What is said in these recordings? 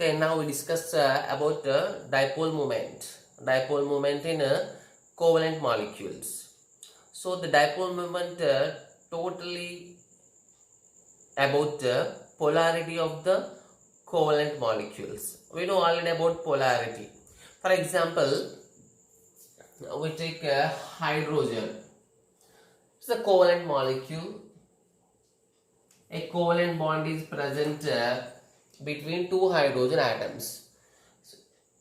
Okay, now we discuss about dipole moment. Dipole moment in covalent molecules. So the dipole moment totally about the polarity of the covalent molecules. We know already about polarity. For example, we take hydrogen. It's a covalent molecule. A covalent bond is present between two hydrogen atoms,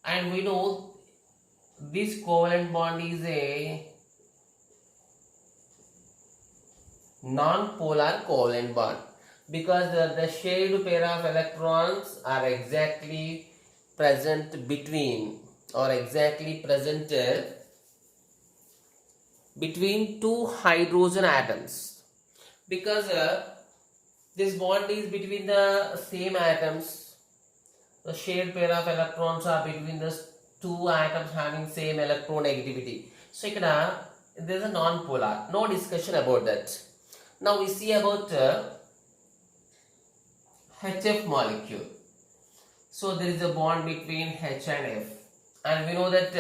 and we know this covalent bond is a non-polar covalent bond because the shared pair of electrons are exactly present between or exactly present between two hydrogen atoms, because this bond is between the same atoms. The shared pair of electrons are between the two atoms having same electronegativity. So here there is a non-polar. No discussion about that. Now we see about HF molecule. So there is a bond between H and F, and we know that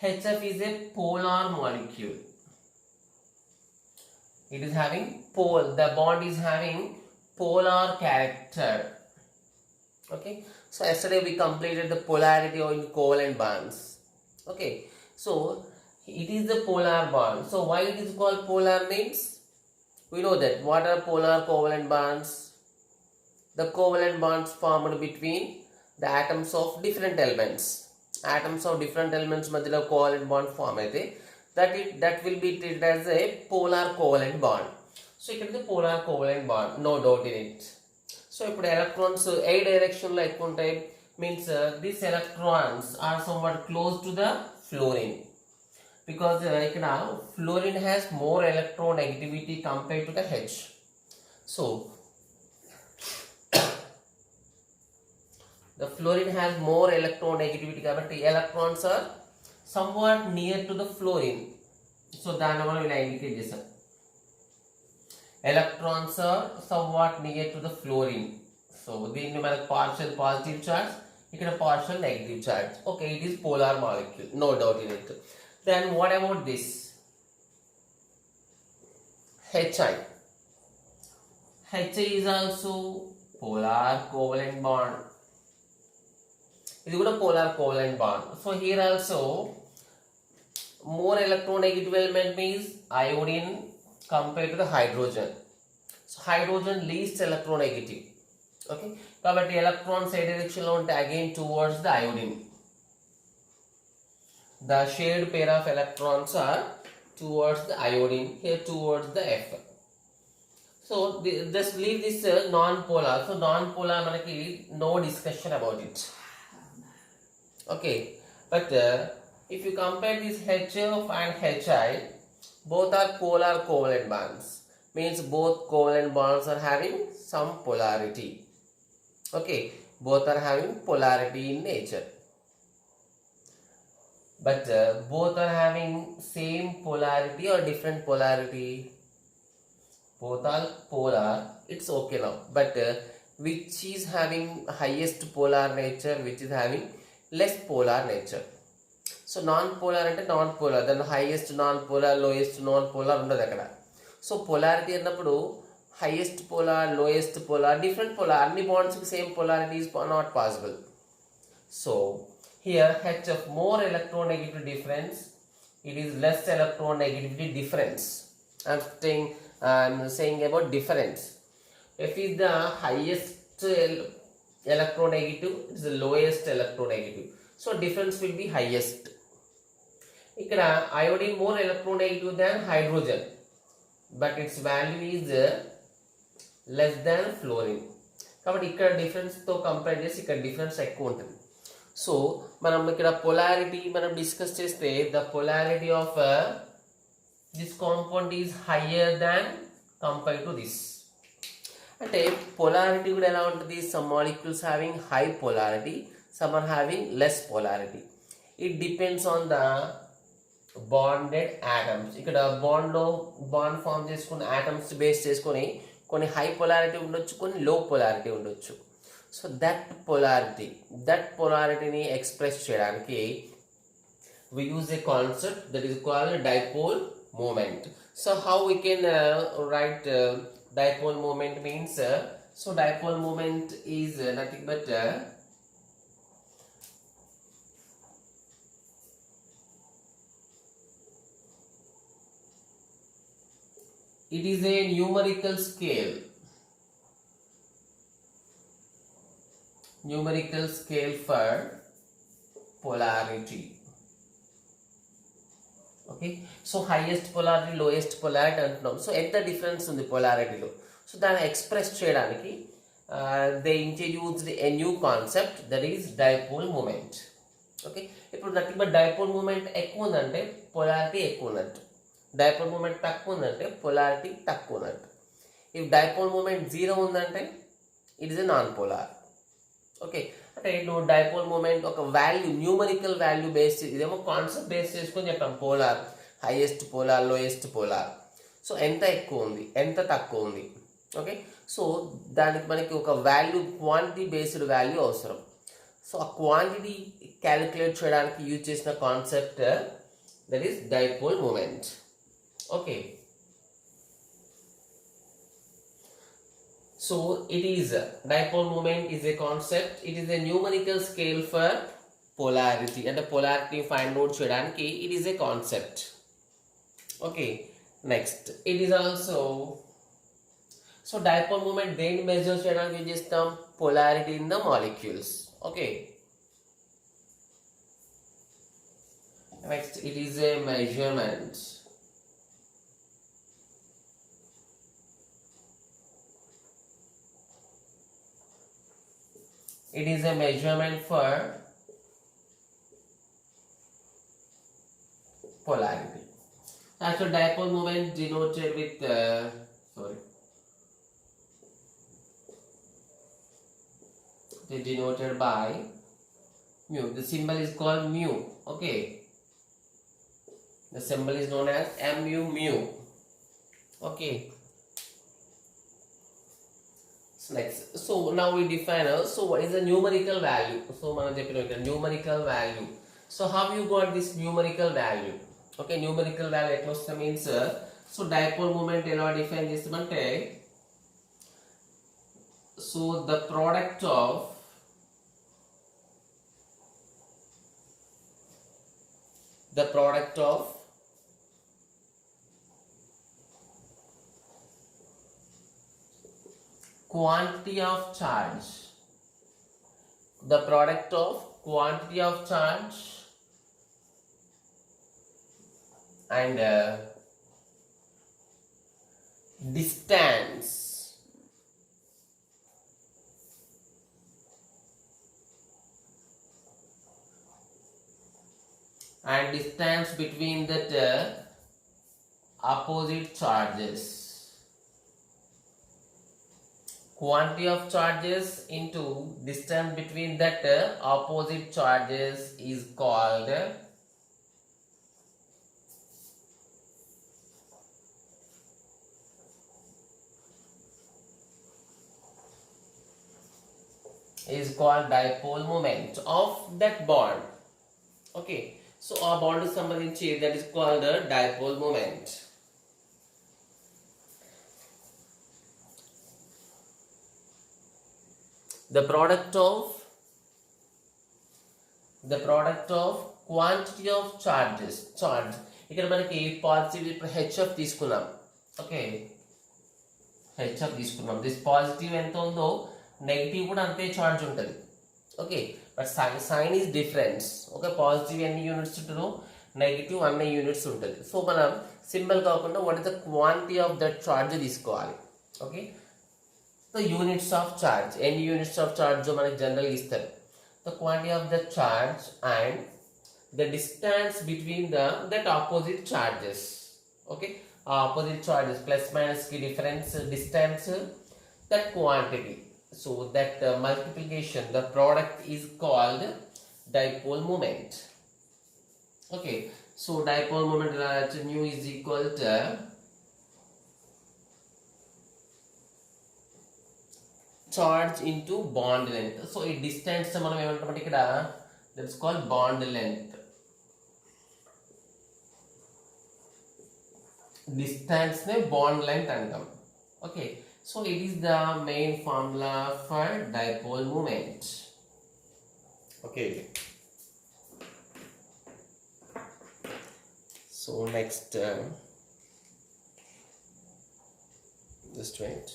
HF is a polar molecule. It is having the bond is having polar character. Okay, so yesterday we completed the polarity in covalent bonds. Okay, so it is the polar bond. So why it is called polar means we know that what are polar covalent bonds? The covalent bonds formed between the atoms of different elements. Atoms of different elements madhyalo covalent bond form aithe that will be treated as a polar covalent bond. So it is the polar covalent bond, no doubt in it. So if electrons a direction like type means these electrons are somewhat close to the fluorine, because fluorine has more electronegativity compared to the H. So the fluorine has more electronegativity, but electrons are somewhat near to the fluorine. So that will indicate this. Electrons are somewhat near to the fluorine. So the numeric partial positive charge, you get a partial negative charge. Okay, it is polar molecule, no doubt in it. Then what about this? HI. HI is also polar covalent bond. It is a polar covalent bond. So here also more electronegative element means iodine compared to the hydrogen. So hydrogen least electronegative. Okay, but the electrons side direction again towards the iodine. The shared pair of electrons are towards the iodine, here towards the F. So just leave this non-polar. So non-polar manaki no discussion about it. Okay, but if you compare this HF and HI, both are polar covalent bonds. Means both covalent bonds are having some polarity. Okay, both are having polarity in nature. But both are having same polarity or different polarity. Both are polar. It's okay now. But which is having highest polar nature, which is having less polar nature. So non-polar and non-polar, then highest non-polar, lowest non-polar undadu akkada. So polarity annappudu highest polar, lowest polar, different polar, anni bonds ki same polarity is not possible. So here HF more electronegativity difference, it is less electronegativity difference. I'm saying about difference. F is the highest electronegative, it is the lowest electronegative. So difference will be highest. Ikkada iodine more electronegative than hydrogen, but its value is less than fluorine. Kabatti ikkada difference tho compare chesi ikkada difference ekku untundi. So manam ikkada polarity manam discuss cheste, the polarity of this compound is higher than compared to this. అంటే polarity కూడా ఎలా ఉంటుంది? Some molecules having high polarity, some are having less polarity. It depends on the bonded atoms. ఇక్కడ bond form చేసుకున్న atoms base చేసుకొని కొన్ని high polarity ఉండొచ్చు, కొన్ని లో పొలారిటీ ఉండొచ్చు. So that polarity ni express cheyadaniki we use a concept that is called dipole moment. So how we can write dipole moment means so dipole moment is nothing but it is a numerical scale for polarity. Okay, so highest polarity, lowest polarity antunnam. So ఎంత difference ఉంది polarity లో. So దాన్ని express చేయడానికి they introduced a new concept that is dipole moment. Okay, ఇప్పుడు nothing but dipole moment ఎక్కువ ఉందంటే polarity ఎక్కువ ఉన్నట్టు, dipole moment తక్కువ ఉందంటే polarity తక్కువ ఉన్నట్టు. if dipole moment 0 ఉందంటే it is a non-polar. Okay, అంటే నువ్వు డైపోల్ మూమెంట్ ఒక వాల్యూ న్యూమరికల్ వాల్యూ బేస్, ఇదేమో కాన్సెప్ట్ బేస్ చేసుకొని చెప్పాం polar, highest polar, lowest polar. So ఎంత ఎక్కువ ఉంది, ఎంత తక్కువ ఉంది. ఓకే, సో దానికి మనకి ఒక వాల్యూ, క్వాంటిటీ బేస్డ్ వాల్యూ అవసరం. సో ఆ క్వాంటిటీ క్యాలిక్యులేట్ చేయడానికి యూజ్ చేసిన concept that is dipole moment. Okay, so it is dipole moment is a concept, it is a numerical scale for polarity, and the polarity find out cheyadaniki it is a concept. Okay, next it is also, so dipole moment then measure cheyadaniki use chestam polarity in the molecules. Okay, next it is a measurement. It is a measurement for polarity. Actually, dipole moment denoted with denoted by mu. The symbol is called mu. Okay, the symbol is known as mu. Okay. Next, so now we define so what is the numerical value. So మనం చెప్పిన numerical value. So how you got this numerical value? Okay, numerical value ఎట్లా వస్తుంది means so dipole moment ఎలా define చేస్తామంటే, so the product of quantity of charge, the product of quantity of charge and distance between that opposite charges. Quantity of charges into distance between that opposite charges is called dipole moment of that bond. Okay, so our bond is సంబంధించి that is called dipole moment. The product of quantity of charges, charge ఇక్కడ మనకి positive, ఇప్పుడు HF తీసుకున్నాం. Okay, HF తీసుకున్నాం. This positive ఎంత ఉందో negative కూడా అంతే చార్జ్ ఉంటుంది. Okay, but sign is difference. Okay, positive ఎన్ని యూనిట్స్ ఉంటుందో నెగిటివ్ అన్ని యూనిట్స్ ఉంటుంది. సో మనం సింబల్ కాకుండా what is the quantity of that charge తీసుకోవాలి. Okay, the units of charge, any units of charge जो మనకి జనరల్ ఇస్తారు, the quantity of the charge and the distance between that opposite charges. Okay, opposite charges plus minus ki difference distance, that quantity, so that multiplication, the product is called dipole moment. Okay, so dipole moment nu is equal to charge into bond length. So ఈ distance మనం ఏమంటామంటే ఇక్కడ that's called bond length. Distance నే bond length అంటాం. Okay, so it is the main formula for dipole moment. Okay, so next just wait.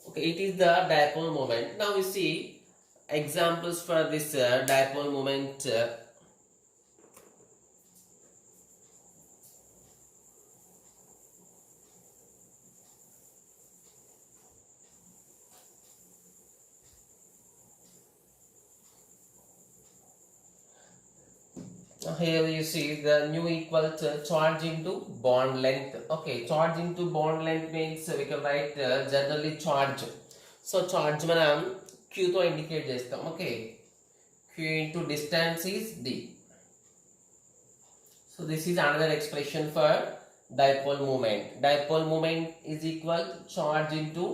Okay, it is the dipole moment. Now we see examples for this dipole moment. Here you see the nu equal to charge into bond length. Okay, charge into bond length means we can write generally charge. So charge manam q to indicate chestam. Okay, q into distance is d. So this is another expression for dipole moment. Dipole moment is equal to charge into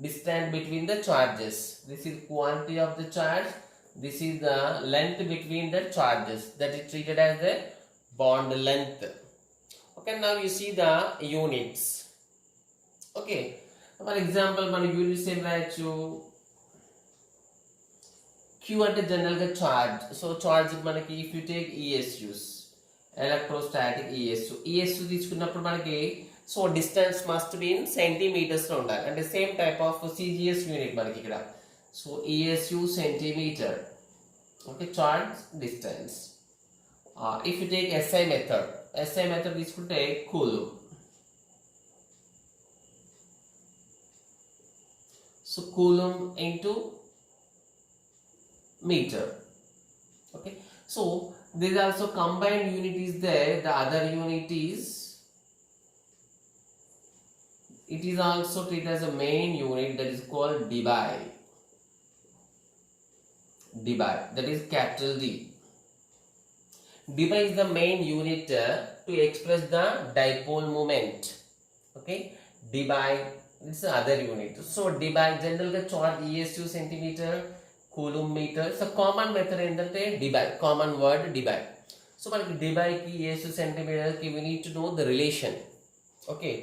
distance between the charges. This is quantity of the charge. This is the length between the charges, that is treated as the bond length. Okay, now you see the units. Okay, for example మన units ఏం రాయొచ్చు, q అంటే general గా charge. So charge మనకి if you take ESUs, electrostatic ESU తీసుకున్నప్పుడు మనకి so distance must be in centimetres లో ఉండాలి. అంటే same type of CGS unit మనకి ఇక్కడ. So ESU centimeter. Okay, charge distance. If you take SI method తీసుకుంటే coulomb. So coulomb into meter. Okay, so there is also combined unit is there. The other unit is, it is also treated as a main unit, that is called dBi. That is capital D. dBi is the main unit to express the dipole moment. Okay, dBi is the other unit. So dBi general ga charge ESU centimeter, coulomb meter. So common method endante dBi, common word dBi. So manaki dBi ki ESU centimeter ki we need to know the relation. Okay,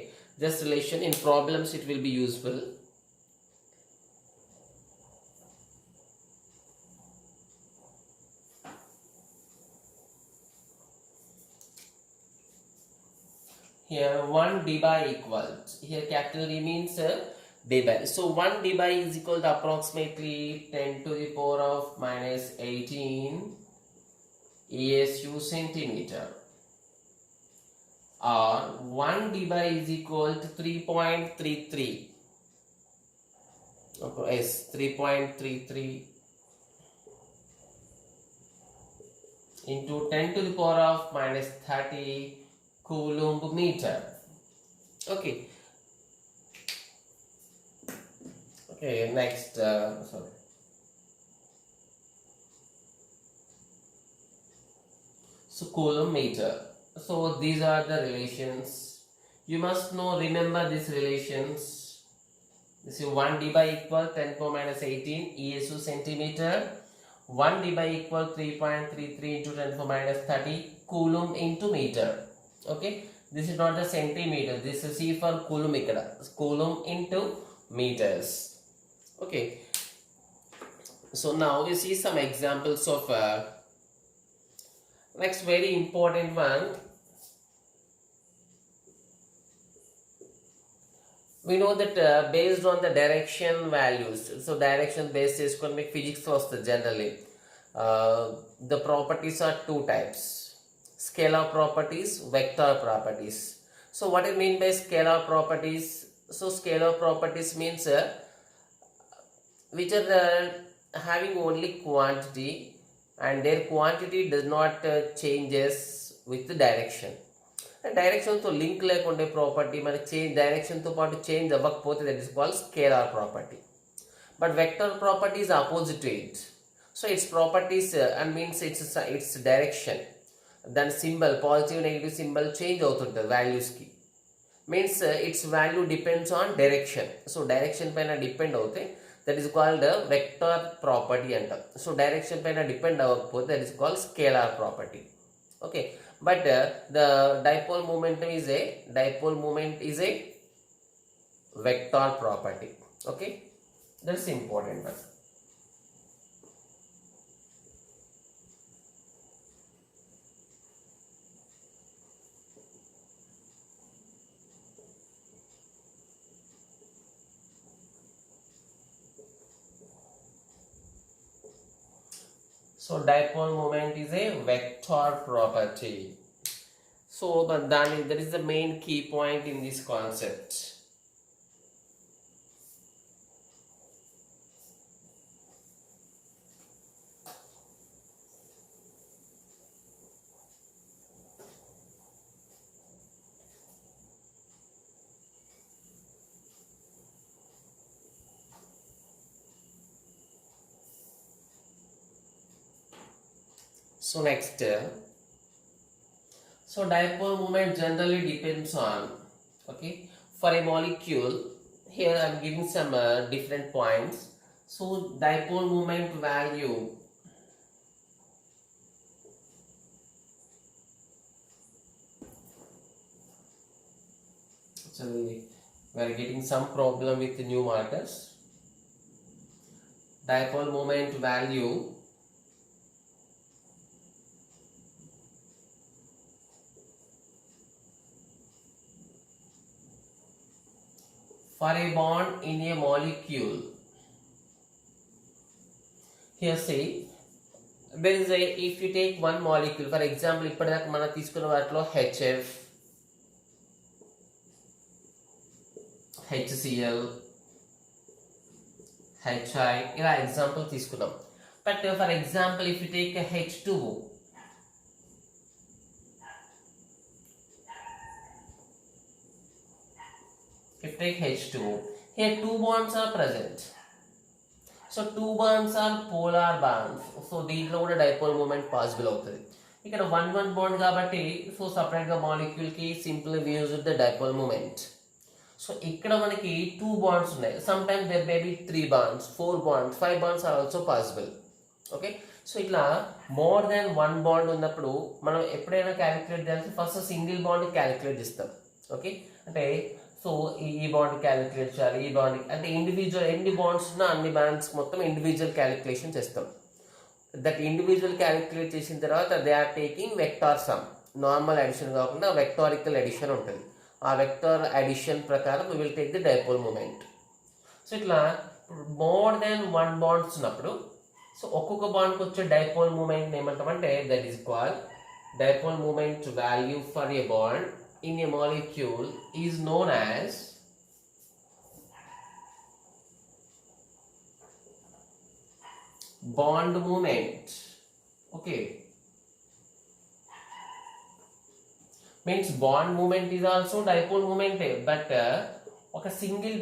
just relation in problems it will be useful. Here 1 dBi equals, here capital D means dBi. So 1 dBi is equal to approximately 10 to the power of minus 18 ESU centimeter, or 1 dBi is equal to 3.33. Okay, yes, 3.33 into 10 to the power of minus 30 coulomb meter. Okay, next sorry. So coulomb meter. So these are the relations. You must know, remember these relations. This is 1 dBi equal 10 power minus 18 ESU centimeter. 1 dBi equal 3.33 into 10 power minus 30 coulomb into meter. Okay, this is not the centimeter, this is C for coulomb ikkada, coulomb into meters. Okay, so now we see some examples of next very important one. We know that based on the direction values, so direction based is going to make physics first generally. The properties are two types: scalar properties, vector properties. So what do you mean by scalar properties? So scalar properties means which are having only quantity, and their quantity does not changes with the direction. డైరెక్షన్తో link లేకుండే property మనకి change డైరెక్షన్తో పాటు change అవ్వకపోతే that is called scalar property. But vector property is opposite to it. So its properties and means its direction, దాని symbol positive negative symbol change అవుతుంటుంది వాల్యూస్కి. Means its value depends on direction. So direction పైన depend అవుతే that is called vector property అంటాం. So direction పైన depend అవ్వకపోతే that is called scalar property. Okay, but the dipole moment is a vector property. Okay, that's important one. So dipole moment is a vector property. So but that is the main key point in this concept. So next, so dipole moment generally depends on, okay, for a molecule, here I am giving some different points. So dipole moment value actually we are getting some problem with the new markers. Dipole moment value for a bond in a molecule, here say there is a, if you take one molecule, for example ఇప్పటిదాకా మనం తీసుకున్న వాటిలో HF, HCl, HI ఇలా example తీసుకున్నాం. But for example if you take H2O, if you take H2O, here two bonds are present. So two bonds are polar bonds. So దీంట్లో కూడా dipole moment possible అవుతుంది. ఇక్కడ వన్ బాండ్ కాబట్టి so సపరేట్గా మాలిక్యూల్కి simple use the dipole moment. So ఇక్కడ మనకి two bonds ఉన్నాయి. Some times there may be 3 bonds, 4 bonds, 5 bonds are also possible. Okay, so ఇట్లా మోర్ దాన్ 1 బాండ్ ఉన్నప్పుడు మనం ఎప్పుడైనా క్యాలిక్యులేట్ చేయాల్సి ఫస్ట్ సింగిల్ బాండ్ క్యాలిక్యులేట్ చేస్తాం. ఓకే, అంటే సో ఈ బాండ్ క్యాలిక్యులేట్ చేయాలి, ఈ బాండ్ అంటే ఇండివిజువల్ ఎన్ని బాండ్స్ ఉన్నా అన్ని బాండ్స్ మొత్తం ఇండివిజువల్ క్యాలిక్యులేషన్ చేస్తాం. దట్ ఇండివిజువల్ క్యాలిక్యులేట్ చేసిన తర్వాత they are taking vector sum, normal addition కాకుండా వెక్టారికల్ అడిషన్ ఉంటుంది. ఆ వెక్టార్ అడిషన్ ప్రకారం we will take the dipole moment. So ఇట్లా మోర్ దాన్ 1 బాండ్స్ ఉన్నప్పుడు సో ఒక్కొక్క బాండ్కి వచ్చే డైపోల్ మూమెంట్ ఏమంటామంటే that is called dipole moment value for a bond in a molecule is known as bond moment. Okay, means bond moment is also dipole moment, but ఒక single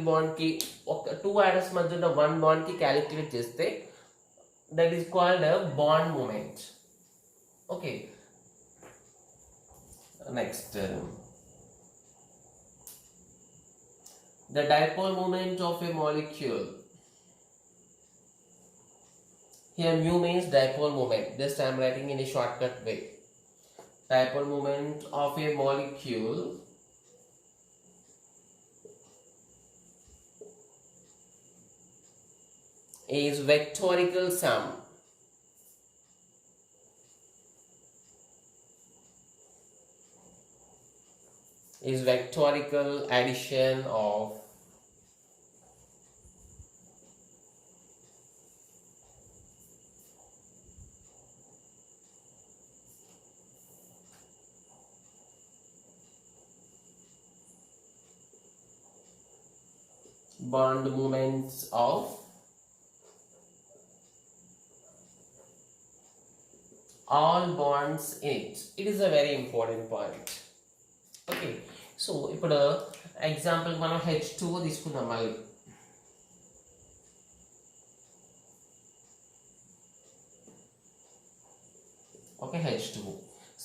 బాండ్కి ఒక 2 atoms మధ్య ఉన్న 1 బాండ్కి క్యాలిక్యులేట్ చేస్తే that is called bond moment. Okay, next the dipole moment of a molecule. Here mu means dipole moment, just I am writing in a shortcut way. Dipole moment of a molecule is vectorical sum addition of bond moments of all bonds in it. It is a very important point. Okay, so ఇప్పుడు example మనం H2O తీసుకుందాం మళ్ళీ. Okay, H2O.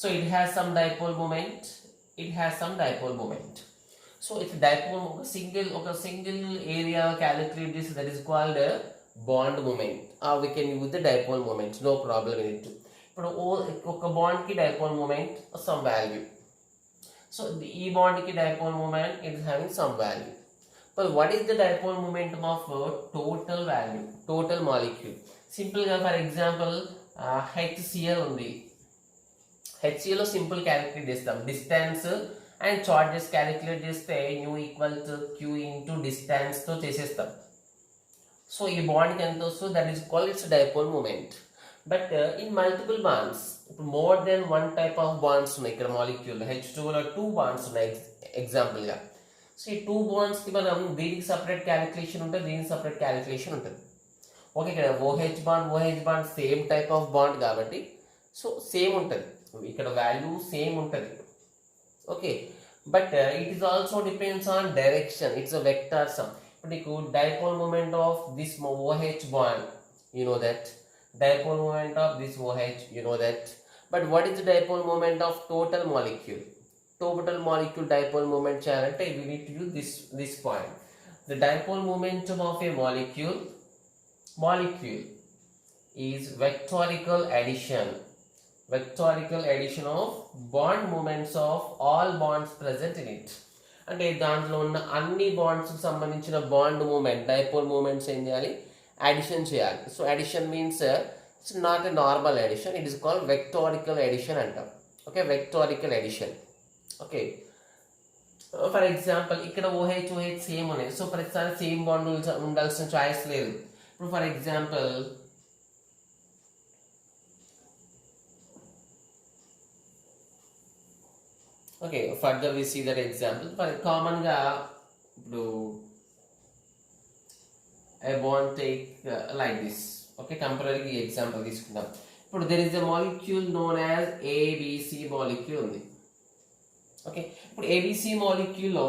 So it has some dipole moment. It has some dipole moment. So if dipole single area calculate this, that is called a bond moment, or we can use the dipole moment, no problem in it. But oka bond ki dipole moment some value. So the e bond ki dipole moment is having some value. But what is the dipole momentum of total value, total molecule? Simple ga, for example, HCl undi. HCl simple calculate చేస్తాం, distance and charges calculate చేస్తే mu equal to Q into distance తో చేసేస్తాం. So ఈ బాండ్కి ఎంత వస్తుంది, that is called its dipole moment. But in multiple bonds, ఇప్పుడు more than one type of bonds ఉన్నాయి ఇక్కడ మాలిక్యూల్. H2లో 2 బాండ్స్ ఉన్నాయి ఎగ్జాంపుల్గా. సో ఈ 2 బాండ్స్కి మనం దీనికి సపరేట్ క్యాలిక్యులేషన్ ఉంటుంది, దీనికి సపరేట్ క్యాలిక్యులేషన్ ఉంటుంది. ఓకే, ఇక్కడ OH bond same type of bond కాబట్టి సో సేమ్ ఉంటుంది, ఇక్కడ వాల్యూ సేమ్ ఉంటుంది. Okay, but it is also depends on direction, it's a vector sum. ఇప్పుడు నీకు dipole moment of this OH bond, you know that. Dipole moment of this OH, you know that. But what is the dipole moment of total molecule? Total molecule dipole moment chayalante we need to use this point. The dipole momentum of a molecule is vectorical addition of bond moments of all bonds present in it. అంటే దాంట్లో ఉన్న అన్ని bonds కి సంబంధించిన bond moment, dipole moments ఏం చేయాలి, addition చేయాలి. So addition means it's not a normal addition, it is called vectorical addition అంటాం. Okay, vectorical addition. Okay, for example ఇక్కడ OH సేమ్ ఉన్నాయి, సో ప్రతిసారి సేమ్ బాండ్ ఉండాల్సిన చాయిస్ లేదు. ఇప్పుడు for example okay, further we see that example. For common గా ఇప్పుడు I won't take like this. Okay, temporary example తీసుకుందాం. ఇప్పుడు there is a molecule known as ABC molecule ఉంది. ఓకే, ఇప్పుడు ABC molecule లో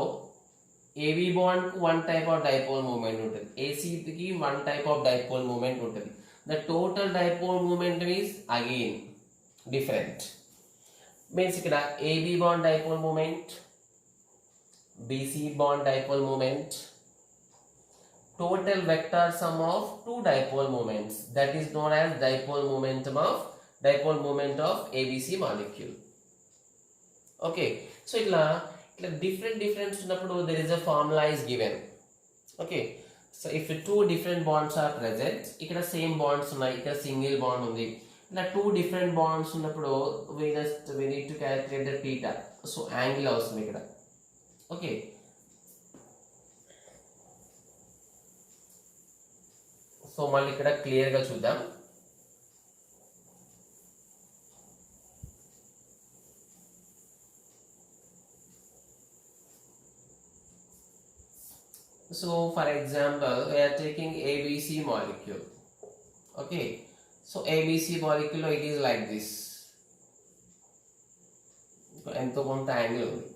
AB bond కు one type of dipole moment ఉంటుంది, AC కి one type of dipole moment ఉంటుంది. The total dipole moment is again different. Means ఇక్కడ AB bond dipole moment, BC bond dipole moment, total vector sum of 2 dipole moments, that is known as dipole moment of ABC molecule. Okay, so itla different ఉన్నప్పుడు there is a formula is given. Okay, so if 2 different bonds are present, ఇక్కడ same bonds ఉన్నాయి, ఇక్కడ single bond ఉంది, ఇలా 2 different bonds ఉన్నప్పుడు we need to calculate the theta. So angle అవసరం ఇక్కడ. Okay, so మళ్ళీ ఇక్కడ క్లియర్గా చూద్దాం. So for example, we are taking ABC molecule. Okay, so ABC molecule it is like this. ఎంతో కొంత యాంగిల్ ఉంది.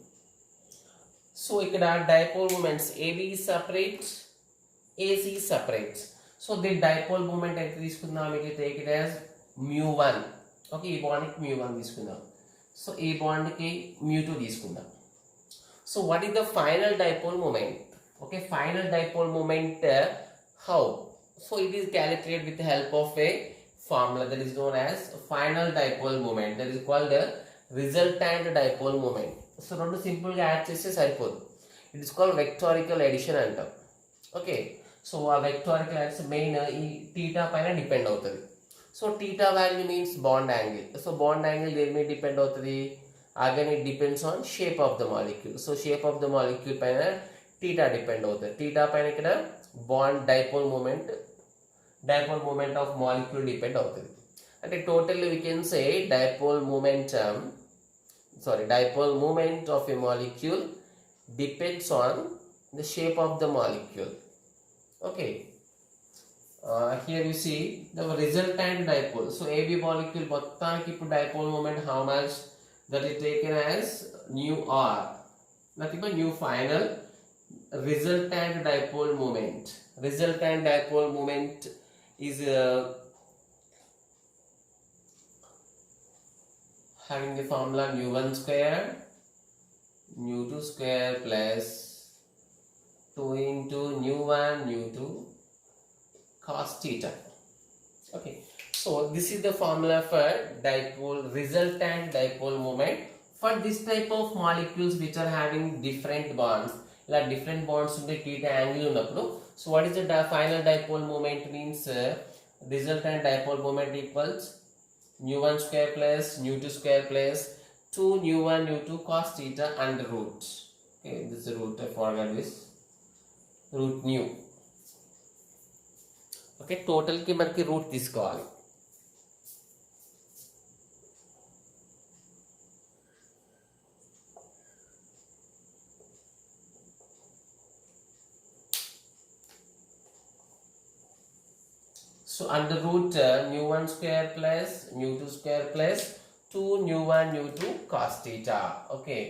సో ఇక్కడ dipole moments AB is separate, AC is separate. So the dipole moment ఎంత తీసుకుందాం, ఇది టేక్ ఇట్ యాజ్ μ1. ఓకే, ఈ బాండ్కి μ1 తీసుకుందాం, so ఈ బాండ్కి μ2 తీసుకుందాం. So what is the final dipole moment? Okay, final dipole moment how? So it is calculated with help of a formula that is known as final dipole moment, that is called resultant dipole moment. So రెండు simple గా add చేస్తే సరిపోదు, it is called vectorical addition అంటాం. Okay, so ఆ vectorical axis main ఈ theta పైన depend అవుతుంది. So theta value means bond angle. So bond angle దేని మీద డిపెండ్ అవుతుంది, again it depends on shape of the molecule. So shape of the molecule పైన theta depend అవుతుంది. Theta పైన ఇక్కడ bond dipole moment of molecule depend అవుతుంది. అంటే total we can say dipole moment of a molecule depends on the shape of the molecule. Okay, here you see the resultant dipole. So AB molecule మొత్తానికి ఇప్పుడు dipole moment how much that is taken as nu r, nothing but nu final resultant dipole moment. Resultant dipole moment is having the formula nu 1 square nu 2 square plus 2 into nu 1 nu 2 cos theta. Okay, so this is the formula for dipole, resultant dipole moment for this type of molecules which are having different bonds. Like different bonds unde theta angle unnappudu, so what is the final dipole moment means resultant dipole moment equals nu 1 square plus nu 2 square plus 2 nu 1 nu 2 cos theta under root. Okay, this is the root, I forgot this root nu. Okay, total ki manaki root తీసుకోవాలి. So under root nu 1 square plus nu 2 square plus 2 nu 1 nu 2 cos theta. Okay,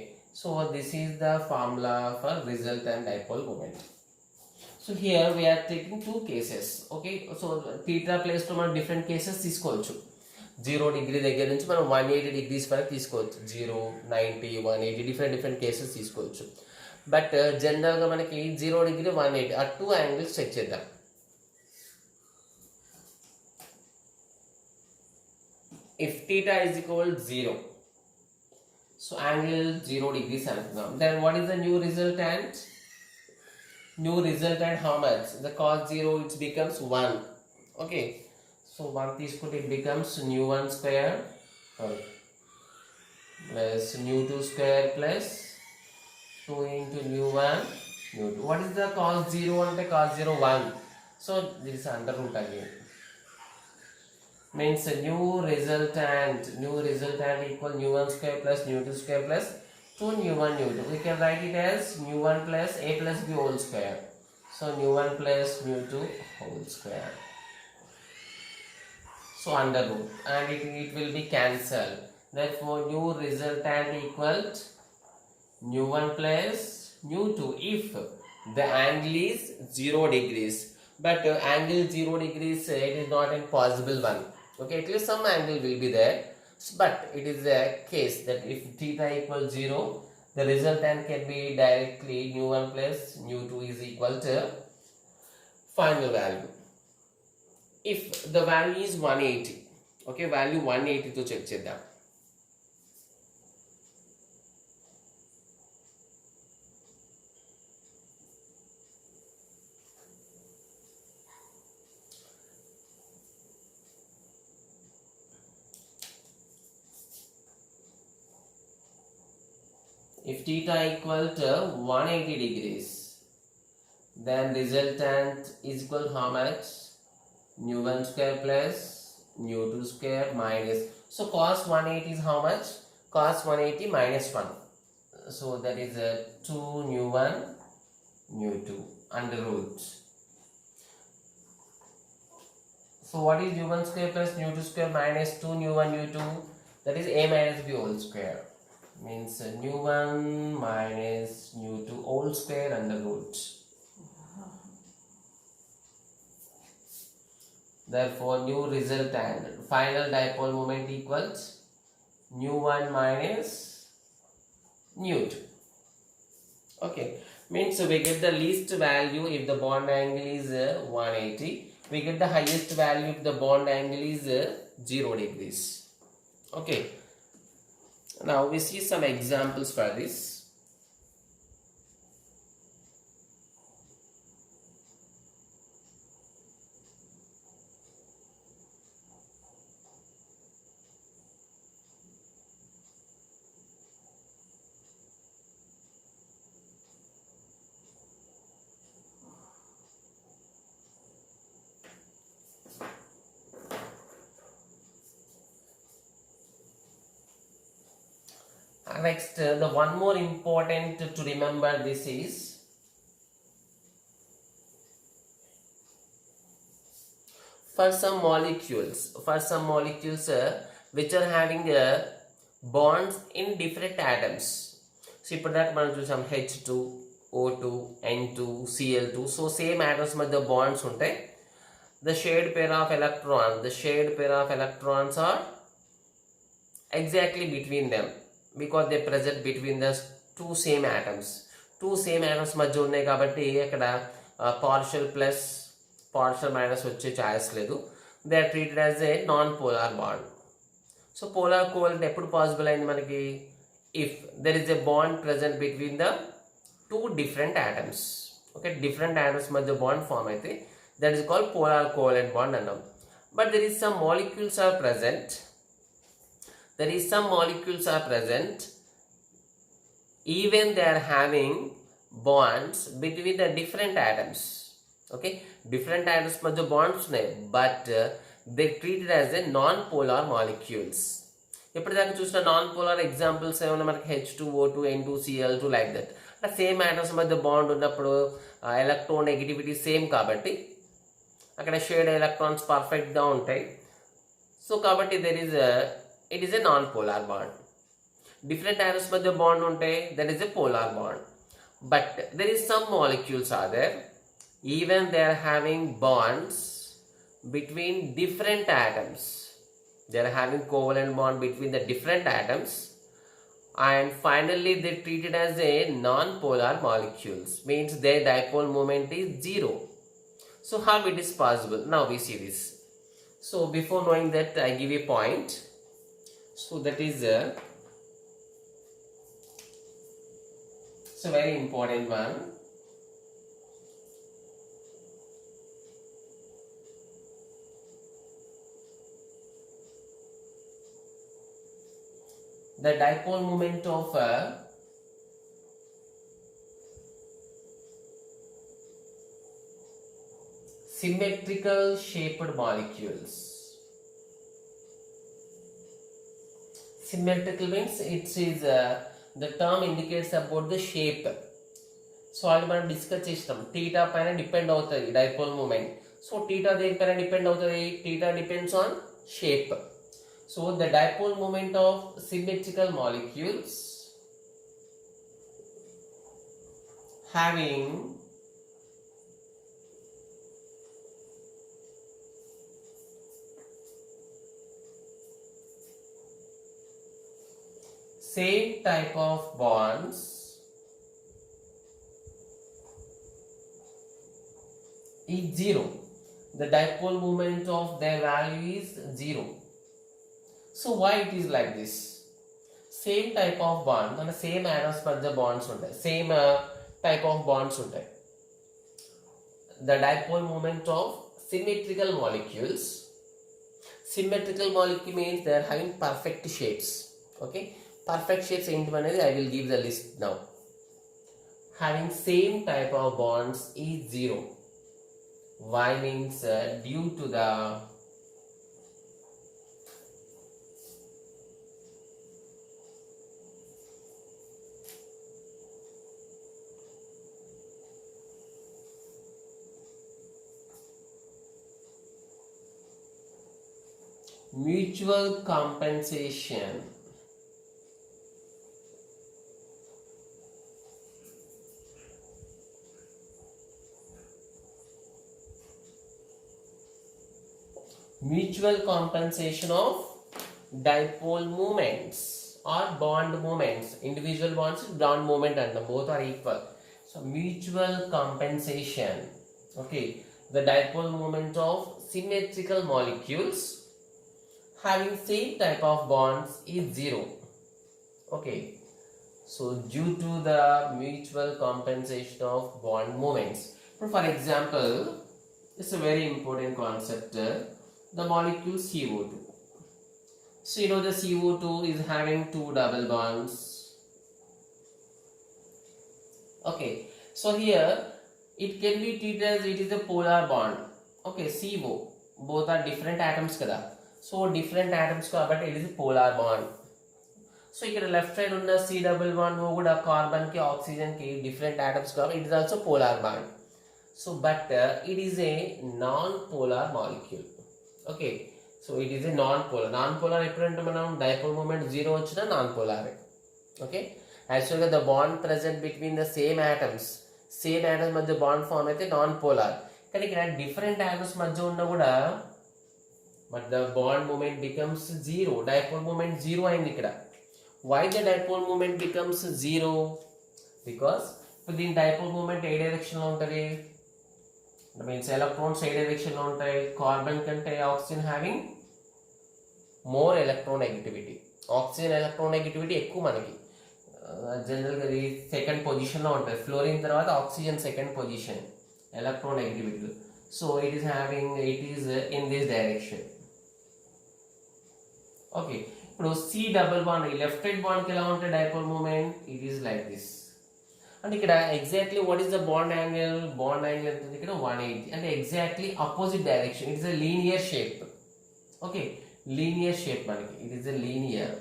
so this is the formula for resultant dipole moment. So here we are taking two cases. Okay, so theta place లో మనం different cases తీసుకోవచ్చు. 0 degree దగ్గర నుంచి మనం 180 degrees వరకు తీసుకోవచ్చు. 0, 90, 180 different cases తీసుకోవచ్చు. But జనరల్గా మనకి 0 degree 180 ఆ టూ యాంగిల్స్ చెక్ చేద్దాం. If theta is equal to 0, so angle 0 degrees అనుకుందాం. Then what is the new resultant? New resultant how much? The cos 0 it becomes 1. Okay, so 1 తీసుకుంటే it becomes nu 1 square plus nu 2 square plus 2 into nu 1 nu 2. What is the cos 0 అంటే cos 0 1. So this is under root again. Means new resultant equal nu 1 square plus nu 2 square plus 2 nu 1 nu 2. We can write it as nu 1 plus a plus b whole square. So nu 1 plus nu 2 whole square. So under root, and it will be cancelled. Therefore new resultant equals nu 1 plus nu 2 if the angle is 0 degrees. But angle 0 degrees it is not a possible one. Okay, at least some angle will be there, but it is a case that if theta equals 0, the resultant can be directly nu 1 plus nu 2 is equal to final value. If the value is 180, okay, value 180 to check చేద్దాం. If theta equal to 180 degrees, then resultant is equal how much? Nu 1 square plus nu 2 square minus. So cos 180 is how much? Cos 180 minus 1. So that is 2 nu 1 nu 2 under root. So what is nu 1 square plus nu 2 square minus 2 nu 1 nu 2? That is a minus b whole square. Means nu 1 minus nu 2 whole square under root. Therefore new resultant final dipole moment equals nu 1 minus nu 2. Okay, means we get the least value if the bond angle is 180. We get the highest value if the bond angle is 0 degrees. Okay, now we see some examples for this. Next, the one more important to remember this is For some molecules which are having bonds in different atoms. So ఇప్పుడు మనం చూసాం H2, O2, N2, Cl2. So same atoms మధ్య bonds ఉంటాయి. The shared pair of electrons are exactly between them because they present between the two same atoms. మధ్య ఉన్నాయి కాబట్టి ఇక్కడ partial plus partial minus వచ్చే ఛాయిస్ లేదు. They are treated as a non polar bond. So polar covalent ఎప్పుడు possible అయింది మనకి? If there is a bond present between the two different atoms. Okay, different atoms మధ్య bond form అయితే that is called polar covalent bond అన్నాం. But there is some molecules are present even they are having bonds between the different atoms. Okay, different atoms madhya bonds ఉన్నాయి, but they treated as a non-polar molecules. ఇప్పటిదాకా చూసిన non polar examples ఏమన్నా మనకి H2, O2, N2, Cl2 like that. అంటే same atoms మధ్య bond ఉన్నప్పుడు electron negativity same కాబట్టి అక్కడ షేడ్ ఎలక్ట్రాన్స్ పర్ఫెక్ట్గా ఉంటాయి. సో కాబట్టి it is a non polar bond. different atoms మధ్య బాండ్ ఉంటాయి, that is a polar bond. But there is some molecules are there, even they are having bonds between different atoms. They are having covalent bond between the different atoms, and finally they treated as a non-polar molecules, means their dipole moment is 0. So how it is possible? Now we see this. So before knowing that, I give a point. So that is it's a very important one. The dipole moment of symmetrical shaped molecules. Symmetrical means it is the term indicates about the shape. So అది మనం discuss చేసినాం. Theta పైన depend అవుతుంది dipole moment. So theta దేనిపైన depend అవుతుంది? Theta depends on shape. So the dipole moment of symmetrical molecules having same type of bonds is 0. The dipole moment of their value is 0. So why it is like this? Same type of bond and same atoms madhya bonds untai, same type of bonds untai. The dipole moment of symmetrical molecules means they are having perfect shapes. Okay, perfect shapes ఏంటి అనేది I will give the list now. Having same type of bonds is 0. Why means due to the mutual compensation. Mutual compensation of dipole moments or bond moments. Individual bonds is bond moment and both are equal. So mutual compensation. Okay, the dipole moment of symmetrical molecules having same type of bonds is 0. Okay, so due to the mutual compensation of bond moments. For example, it's a very important concept. The molecule CO2. So you know the CO2 is having 2 double bonds. Okay, so here it can be treated as it is a polar bond. Okay, CO, both are different atoms kada. So different atoms kabatti it is a polar bond. So ikkada left side unna C double bond wo kuda carbon ki oxygen ki different atoms kabatti it is also polar bond. So but it is a non-polar molecule. Okay, so it is a non polar. Non polar ఎప్పుడంటే మనం dipole moment 0 వచ్చినా non polar. Okay, యాక్చువల్గా the bond present between the same atoms మధ్య bond form అయితే non polar. కానీ ఇక్కడ different atoms మధ్య ఉన్న కూడా but the bond moment becomes 0. Dipole moment 0 అయింది ఇక్కడ. Why the dipole moment becomes 0? Because ఇప్పుడు దీని డైపోల్ మూమెంట్ ఏ డైరెక్షన్లో ఉంటుంది? మీన్స్ ఎలక్ట్రాన్స్ ఏ డైరెక్షన్లో ఉంటాయి? కార్బన్ కంటే oxygen having more electronegativity. Oxygen electronegativity ఎక్కువ మనకి. జనరల్గా ఇది సెకండ్ పొజిషన్లో ఉంటుంది. ఫ్లోరిన్ తర్వాత oxygen second position electronegativity. So it is in this direction. Okay, ఇప్పుడు C double bond, left side బాండ్కి ఎలా ఉంటుంది dipole moment? It is like this. అంటే ఇక్కడ exactly what is the bond angle? Bond angle ఎంత ఇక్కడ 180. అంటే exactly opposite direction. It is a linear shape. Okay, linear shape మనకి. It is a linear.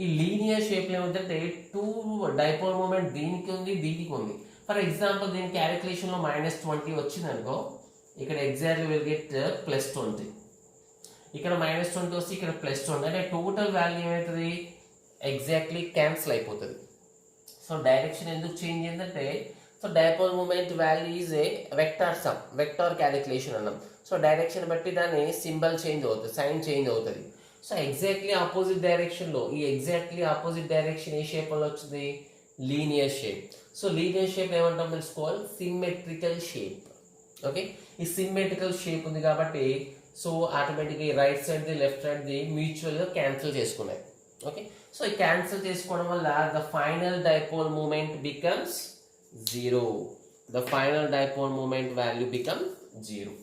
ఈ లీనియర్ షేప్ ఏమిటంటే 2 dipole moment దీనికి ఉంది, దీనికి ఉంది. ఫర్ ఎగ్జాంపుల్ దీని క్యాలిక్యులేషన్లో -20 వచ్చింది అనుకో, ఇక్కడ ఎగ్జాక్ట్లీ విల్ గెట్ +20. ఇక్కడ -20 వస్తే ఇక్కడ +20. అంటే టోటల్ వాల్యూ ఏమవుతుంది? ఎగ్జాక్ట్లీ క్యాన్సిల్ అయిపోతుంది. సో డైరెక్షన్ ఎందుకు చేంజ్ అయిందంటే, so dipole moment value is a vector sum, vector calculation అన్నాం. సో డైరెక్షన్ బట్టి దాని సింబల్ చేంజ్ అవుతుంది, సైన్ చేంజ్ అవుతుంది. సో ఎగ్జాక్ట్లీ ఆపోజిట్ డైరెక్షన్లో, ఈ ఎగ్జాక్ట్లీ ఆపోజిట్ డైరెక్షన్ ఏ షేప్లో వచ్చింది? Linear shape. So linear shape ఏమంటాం తెలుసుకోవాలి? Symmetrical shape. ఓకే, ఈ సిమ్మెట్రికల్ షేప్ ఉంది కాబట్టి సో ఆటోమేటిక్గా రైట్ సైడ్ ది లెఫ్ట్ సైడ్ ది మ్యూచువల్గా క్యాన్సిల్ చేసుకున్నాయి. ఓకే, సో ఈ క్యాన్సిల్ చేసుకోవడం వల్ల the final dipole moment becomes 0. The final dipole moment value become 0.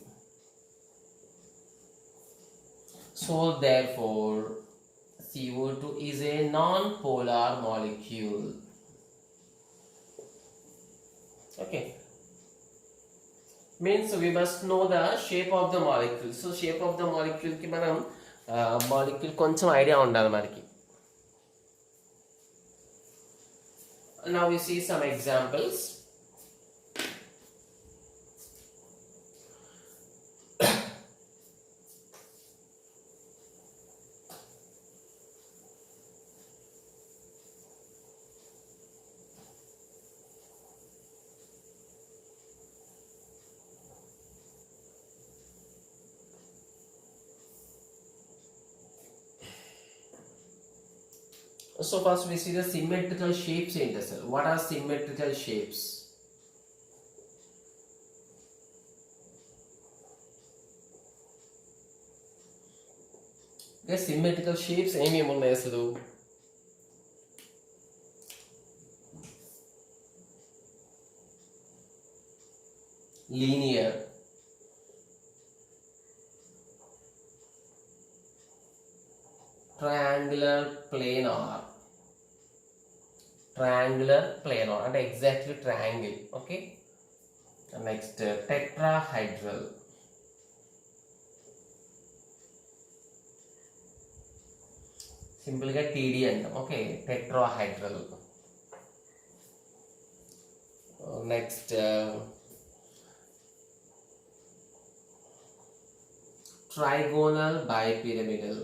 So therefore CO2 is a non-polar molecule. Okay, means we must know the shape of the molecule. So shape of the molecule ki manam molecule koncham idea undali manaki. Now we see some examples. So first we see the symmetrical shapes in the cell. What are symmetrical shapes? The symmetrical shapes ఏమేమి ఉన్నాయి అసలు? Linear, triangular, planar అంటే exactly triangle. Okay, next tetrahedral, simple గా TD అంటాం. Okay, tetrahedral. Next trigonal bipyramidal,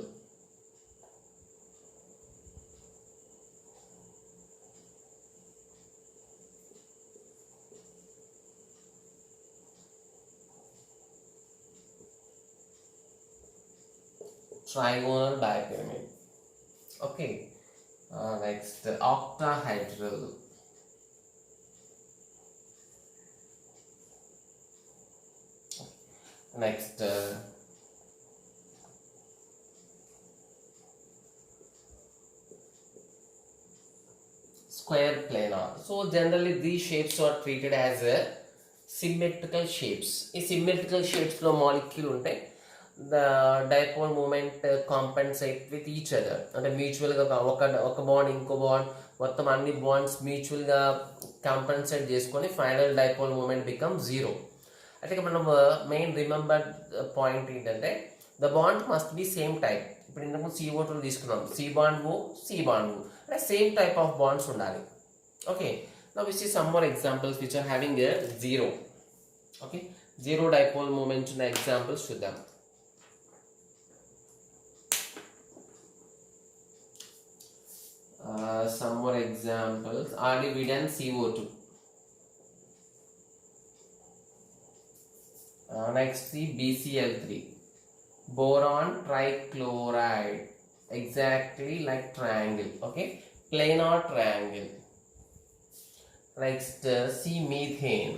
trigonal bipyramid. Okay, next octahedral, next square planar. So generally these shapes are treated as symmetrical shapes. ఈ symmetrical shapes లో molecule ఉంటాయి. The dipole moment compensate with each other. అంటే మ్యూచువల్గా ఒక bond ఇంకో bond మొత్తం అన్ని bonds మ్యూచువల్గా compensate చేసుకొని final dipole moment become 0. అయితే మనం మెయిన్ రిమెంబర్ పాయింట్ ఏంటంటే the bond must be same type. ఇప్పుడు ఇంతకు CO2 తీసుకున్నాం, సి బాండ్ ఓ అంటే సేమ్ టైప్ ఆఫ్ బాండ్స్ ఉండాలి. Okay, Now we see some more examples which are having a zero. Okay, zero dipole moment in examples to them. Some more examples. Already and CO2. Next, see BCl3. Boron trichloride. Exactly like triangle. Okay, planar triangle. Next, see methane.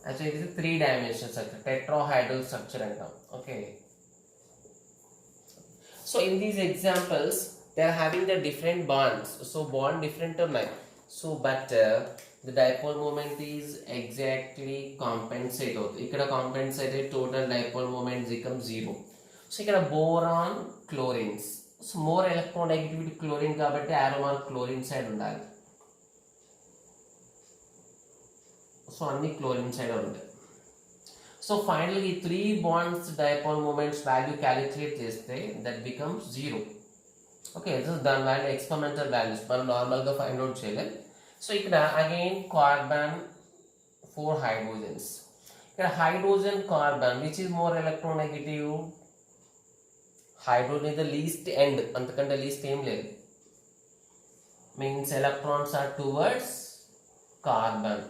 Actually, it is a three-dimensional structure, tetrahedral structure. Okay. So in these examples, they are having the different bonds. So bond different or like. So but the dipole moment is exactly compensated. Ikkada compensated, total dipole moment becomes zero. So ikkada boron chlorines. So more electronegativity chlorine kabatti arrow mark chlorine side undali. So only chlorine side undi. So finally 3 bonds dipole moments value calculate cheste that becomes 0. Okay, this is done value experimental values. But normal ga find out cheyalem. So ikkada again carbon 4 hydrogens. Ikkada hydrogen carbon which is more electronegative. Hydrogen is the least end, antakante least em ledhu. Means electrons are towards carbon.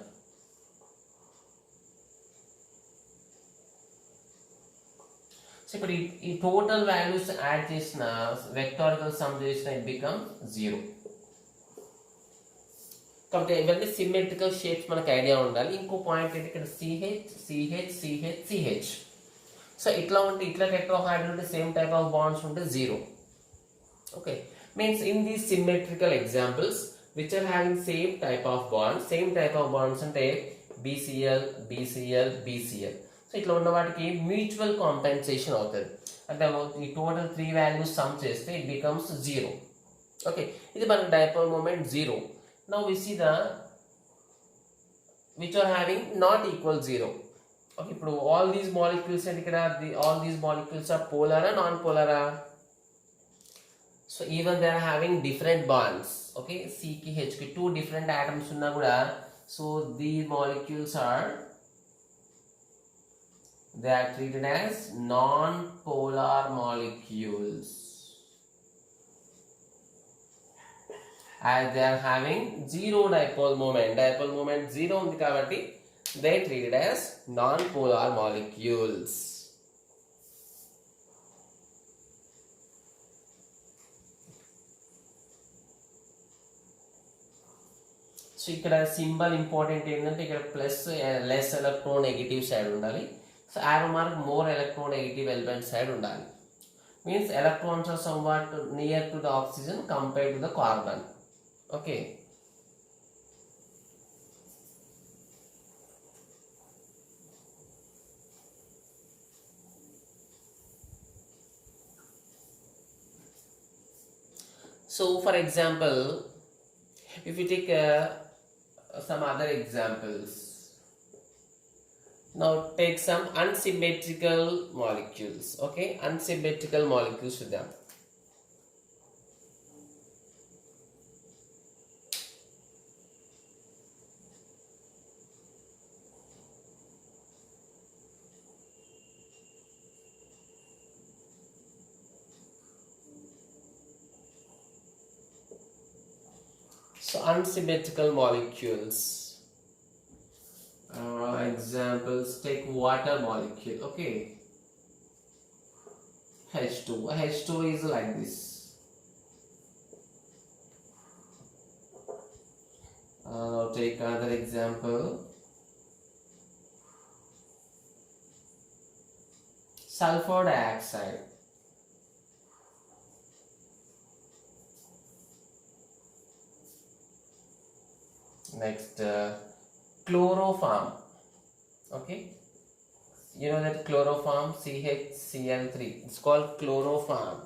So if total values add chesina vectorical sum chesina it becomes 0. కాబట్టి ఇవన్నీ symmetrical shapes మనకు idea ఉండాలి. ఇంకో point ఏంటి ఇక్కడ CH. So ఇట్లా ఉంటే ఇట్లా టెట్రాహైడ్రల్ ఉంటే సేమ్ టైప్ ఆఫ్ బాండ్స్ ఉంటే 0. Okay, means in these symmetrical examples which are having same type of bonds అంటే BCl. సో ఇట్లా ఉన్న వాటికి మ్యూచువల్ కాంపెన్సేషన్ అవుతుంది. అంటే ఈ టోటల్ 3 వాల్యూస్ సమ్ చేస్తే ఇట్ బికమ్స్ 0. ఓకే, ఇది మన dipole moment 0. Now we see the which are having not equal 0. Okay, ఇప్పుడు all these molecules and all these molecules are polar or non-polar. So even they are having different bonds. Okay, C ki H ki 2 different atoms unna kuda, so these molecules are they are treated as non-polar molecules. As they are having zero dipole moment 0 undi kabatti they are treated as non-polar molecules. So ikkada symbol important endante ikkada plus less electronegative side undali. So arrow mark more electronegative element side undali. Means electrons are somewhat near to the oxygen compared to the carbon. Okay, so for example if you take some other examples, now take some unsymmetrical molecules. Okay, unsymmetrical molecules with them. So unsymmetrical molecules. Examples, take water molecule. Okay, H2 is like this. Now take another example, sulfur dioxide. Next, chloroform. Okay, you know that chloroform CHCl3, it's called chloroform.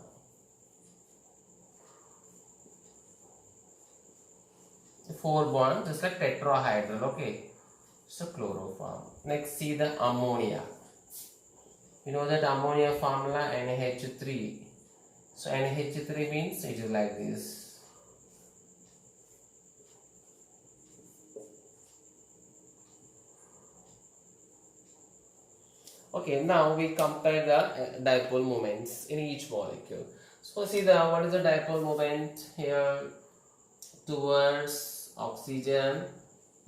Four bonds just like tetrahedral. Okay, so chloroform. Next, see the ammonia. You know that ammonia formula NH3. So NH3 means it is like this. Okay, now we compare the dipole moments in each molecule. So see what is the dipole moment here towards oxygen.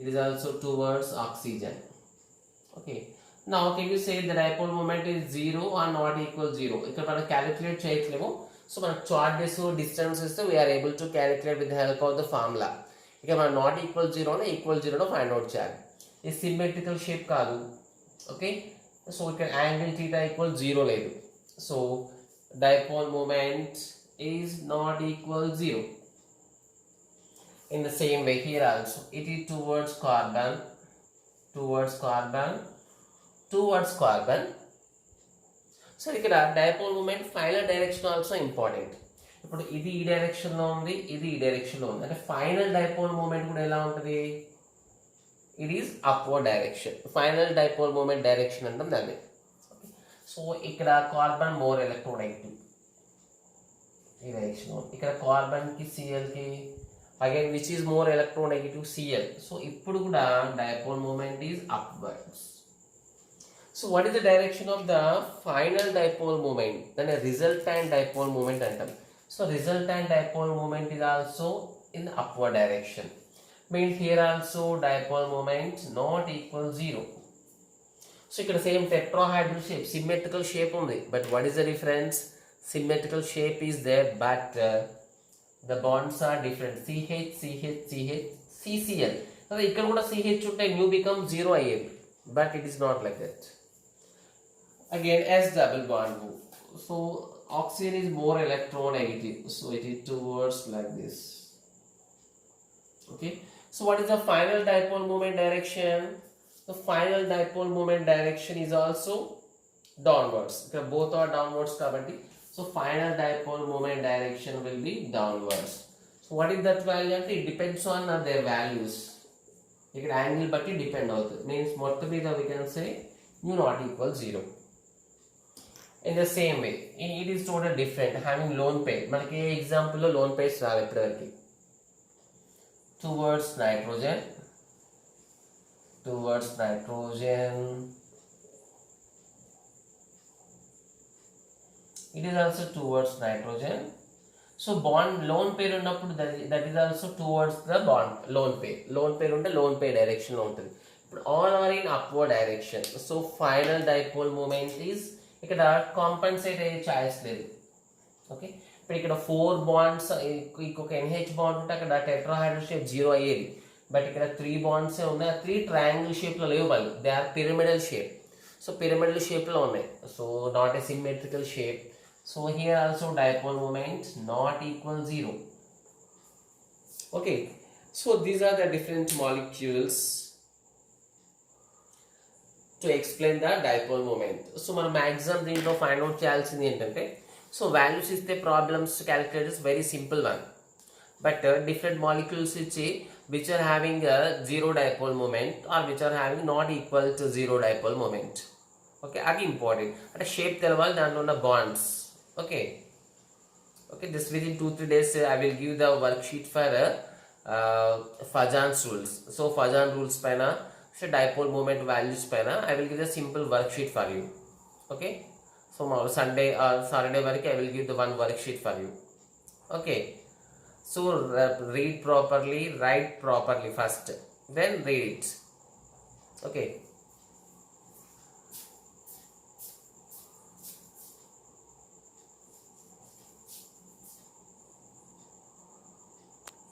It is also towards oxygen. Okay. Now can you say the dipole moment is 0 or not equal 0? ఇక్కడ మనం calculate చేయట్లేము. So మన charges distance ఇస్తే we are able to calculate with the help of the formula. ఇక మనం not equal 0 ని equal 0 ను find out చేయాలి. ఇది symmetrical shape కాదు. Okay. So ఇక్కడ angle theta equal 0 లేదు. So dipole moment is not equal 0. In the same way here also it is towards carbon. So ఇక్కడ dipole moment final direction also important. ఇప్పుడు ఇది ఈ direction లో ఉంది, ఇది ఈ డైరెక్షన్ లో ఉంది, అంటే ఫైనల్ డైపోల్ మూమెంట్ కూడా ఎలా ఉంటుంది? It is upward direction. Final dipole moment direction అంటాం దాన్ని. సో ఇక్కడ కార్బన్ మోర్ ఎలక్ట్రోనెగటివ్ ఈ డైరెక్షన్, ఇక్కడ కార్బన్ కి సిఎల్ కి again which is more electronegative Cl. So ఇప్పుడు కూడా dipole moment is upwards. So what is the direction of the final dipole moment? Then a resultant dipole moment antam. So resultant dipole moment is also in the upward direction. Means here also dipole moment not equal 0. So ఇక్కడ same tetrahedral shape, symmetrical shape only, but what is the difference? Symmetrical shape is there, but the bonds are different. CH, CH, CH, CCl. Now ఇక్కడ కూడా CH ఉంటే nu becomes 0 అయ్యేది, but it is not like that. Again S double bond. So oxygen is more electronegative, so it is towards like this. Okay. So what is the final dipole moment direction? The final dipole moment direction is also downwards. Okay, both are downwards kabatti. So final dipole moment direction will be downwards. So what is that value? It depends on their values. Here angle batti depend outundi. Means mottham meeda we can say mu not equal 0. In the same way, it is totally different. Having lone pair. Manaki example lo lone pairs ravu ippudariki. Towards nitrogen. It is also towards nitrogen. So bond lone pair unnappudu that is also towards the bond lone pair unte lone pair direction lo untundi. But all are in upward direction. So final dipole moment is ikkada compensate aye choice ledu. Okay. ఇప్పుడు ఇక్కడ 4 bonds ఇంకొక NH bond ఉంటే అక్కడ tetrahedral shape 0 అయ్యేది, but ఇక్కడ 3 bonds ఉన్నాయి. 3 triangle shape లో లేవు వాళ్ళు, they are pyramidal shape. So pyramidal shape లో ఉన్నాయి, so not a symmetrical shape. So here also dipole moment not equal 0. Okay, so these are the different molecules to explain the dipole moment. So మన maximum దీంట్లో find out చేయాల్సింది ఏంటంటే, so values ఇస్తే problems calculate is very simple one, but different molecules ఇచ్చి which are having a 0 dipole moment or which are having not equal to 0 dipole moment. Okay, అది important. అంటే shape తెలవాలి, దాంట్లో ఉన్న bonds. Okay, this within 2-3 days I will give the worksheet for Fajan's rules. So Fajan rules paina, so dipole moment values paina I will give the simple worksheet for you. Okay, so Sunday or Saturday variki I will give the one worksheet for you. Okay, so read properly, write properly first, then read it. Okay.